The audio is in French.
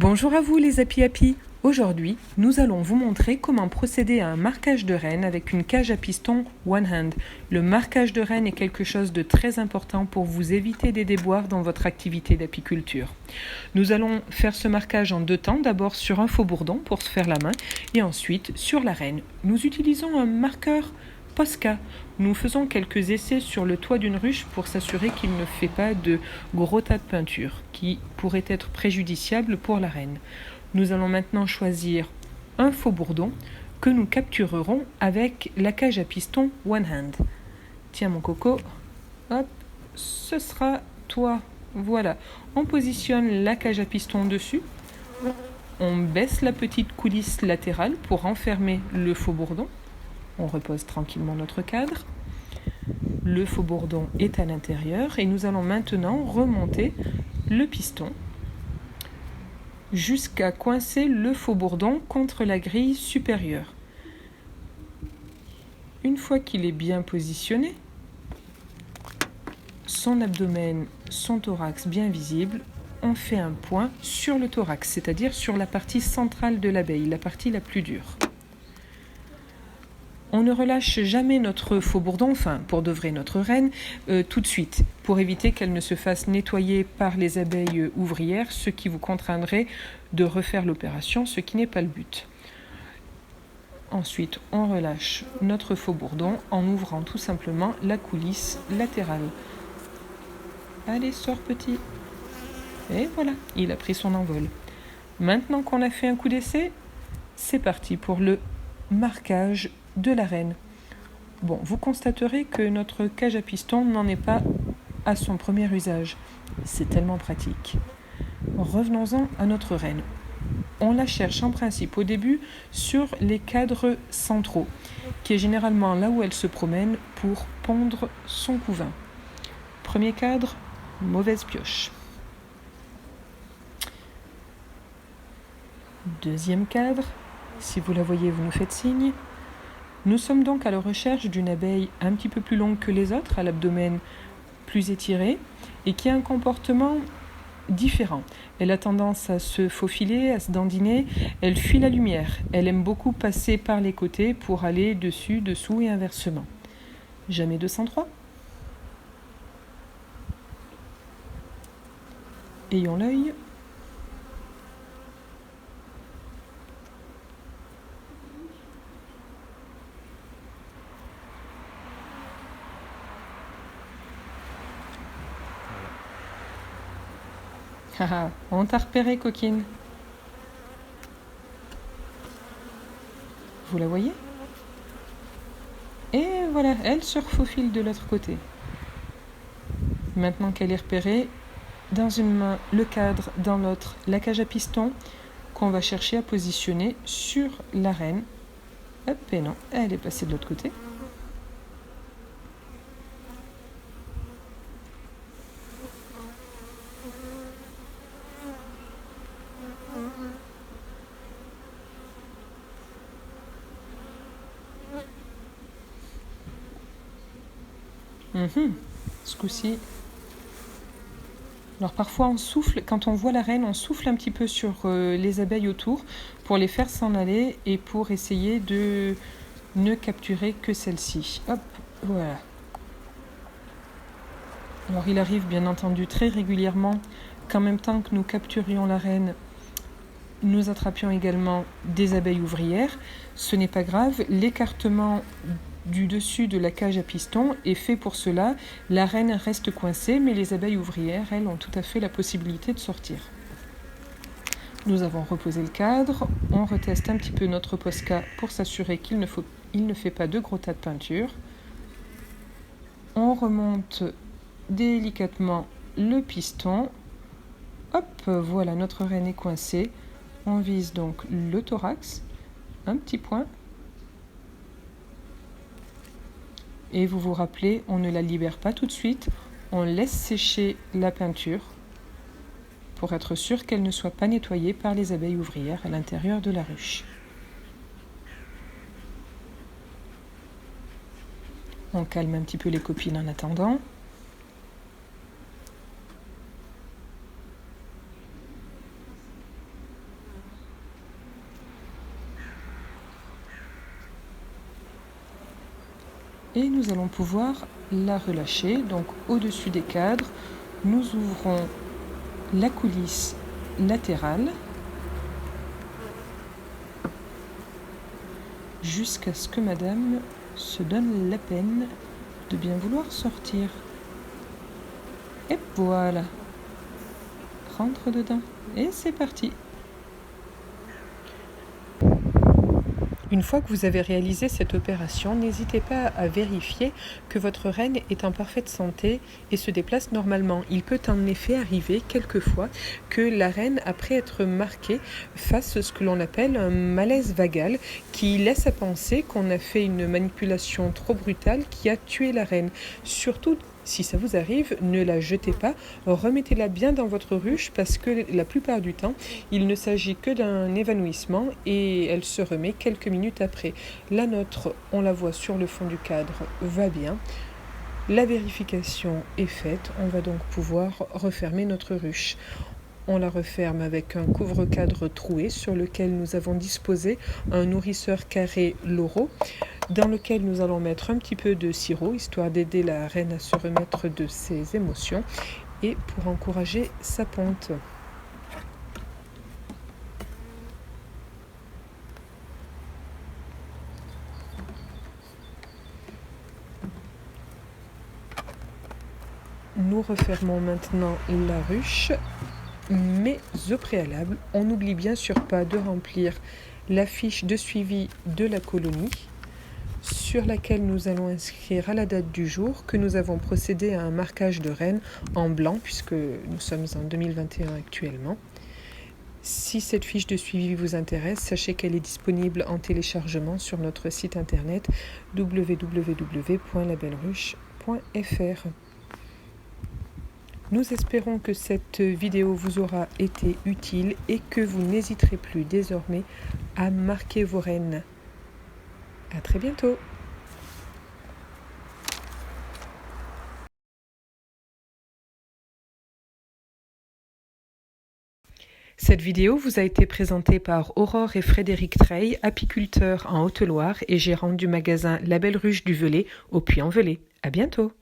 Bonjour à vous les api-api. Aujourd'hui, nous allons vous montrer comment procéder à un marquage de reine avec une cage à piston one hand. Le marquage de reine est quelque chose de très important pour vous éviter des déboires dans votre activité d'apiculture. Nous allons faire ce marquage en deux temps, d'abord sur un faux bourdon pour se faire la main et ensuite sur la reine. Nous utilisons un marqueur Posca. Nous faisons quelques essais sur le toit d'une ruche pour s'assurer qu'il ne fait pas de gros tas de peinture qui pourraient être préjudiciables pour la reine. Nous allons maintenant choisir un faux bourdon que nous capturerons avec la cage à piston one hand. Tiens mon coco, hop, ce sera toi. Voilà, on positionne la cage à piston dessus. On baisse la petite coulisse latérale pour enfermer le faux bourdon. On repose tranquillement notre cadre. Le faux bourdon est à l'intérieur et nous allons maintenant remonter le piston jusqu'à coincer le faux bourdon contre la grille supérieure. Une fois qu'il est bien positionné, son abdomen, son thorax bien visible, on fait un point sur le thorax, c'est-à-dire sur la partie centrale de l'abeille, la partie la plus dure. On ne relâche jamais notre faux bourdon, enfin pour de vrai notre reine, tout de suite, pour éviter qu'elle ne se fasse nettoyer par les abeilles ouvrières, ce qui vous contraindrait de refaire l'opération, ce qui n'est pas le but. Ensuite, on relâche notre faux bourdon en ouvrant tout simplement la coulisse latérale. Allez, sors petit. Et voilà, il a pris son envol. Maintenant qu'on a fait un coup d'essai, c'est parti pour le marquage de la reine. Bon, vous constaterez que notre cage à piston n'en est pas à son premier usage. C'est tellement pratique. Revenons-en à notre reine. On la cherche en principe au début sur les cadres centraux, qui est généralement là où elle se promène pour pondre son couvain. Premier cadre, mauvaise pioche. Deuxième cadre, si vous la voyez, vous nous faites signe. Nous sommes donc à la recherche d'une abeille un petit peu plus longue que les autres, à l'abdomen plus étiré, et qui a un comportement différent. Elle a tendance à se faufiler, à se dandiner, elle fuit la lumière, elle aime beaucoup passer par les côtés pour aller dessus, dessous et inversement. Jamais 203. Ayons l'œil. Haha, on t'a repéré, coquine. Vous la voyez? Et voilà, elle se refaufile de l'autre côté. Maintenant qu'elle est repérée, dans une main le cadre, dans l'autre la cage à piston, qu'on va chercher à positionner sur la reine. Hop, et non, elle est passée de l'autre côté. Ce coup-ci. Alors parfois on souffle, quand on voit la reine, on souffle un petit peu sur les abeilles autour pour les faire s'en aller et pour essayer de ne capturer que celle-ci. Hop, voilà. Alors il arrive bien entendu très régulièrement qu'en même temps que nous capturions la reine, nous attrapions également des abeilles ouvrières. Ce n'est pas grave, l'écartement du dessus de la cage à piston est fait pour cela. La reine reste coincée, mais les abeilles ouvrières, elles, ont tout à fait la possibilité de sortir. Nous avons reposé le cadre, on reteste un petit peu notre Posca pour s'assurer qu'il ne fait pas de gros tas de peinture. On remonte délicatement le piston. Hop, voilà, notre reine est coincée. On vise donc le thorax, un petit point. Et vous vous rappelez, on ne la libère pas tout de suite, on laisse sécher la peinture pour être sûr qu'elle ne soit pas nettoyée par les abeilles ouvrières à l'intérieur de la ruche. On calme un petit peu les copines en attendant. Et nous allons pouvoir la relâcher. Donc au-dessus des cadres, nous ouvrons la coulisse latérale jusqu'à ce que madame se donne la peine de bien vouloir sortir. Et voilà. Rentre dedans. Et c'est parti. Une fois que vous avez réalisé cette opération, n'hésitez pas à vérifier que votre reine est en parfaite santé et se déplace normalement. Il peut en effet arriver quelquefois que la reine, après être marquée, fasse ce que l'on appelle un malaise vagal qui laisse à penser qu'on a fait une manipulation trop brutale qui a tué la reine. Surtout, si ça vous arrive, ne la jetez pas, remettez-la bien dans votre ruche parce que la plupart du temps, il ne s'agit que d'un évanouissement et elle se remet quelques minutes après. La nôtre, on la voit sur le fond du cadre, va bien. La vérification est faite, on va donc pouvoir refermer notre ruche. On la referme avec un couvre-cadre troué sur lequel nous avons disposé un nourrisseur carré Loro dans lequel nous allons mettre un petit peu de sirop histoire d'aider la reine à se remettre de ses émotions et pour encourager sa ponte. Nous refermons maintenant la ruche, mais au préalable, on n'oublie bien sûr pas de remplir la fiche de suivi de la colonie sur laquelle nous allons inscrire à la date du jour que nous avons procédé à un marquage de reine en blanc puisque nous sommes en 2021 actuellement. Si cette fiche de suivi vous intéresse, sachez qu'elle est disponible en téléchargement sur notre site internet www.labelleruche.fr. Nous espérons que cette vidéo vous aura été utile et que vous n'hésiterez plus désormais à marquer vos reines. À très bientôt. Cette vidéo vous a été présentée par Aurore et Frédéric Treille, apiculteurs en Haute-Loire et gérants du magasin La Belle Ruche du Velay au Puy-en-Velay. À bientôt.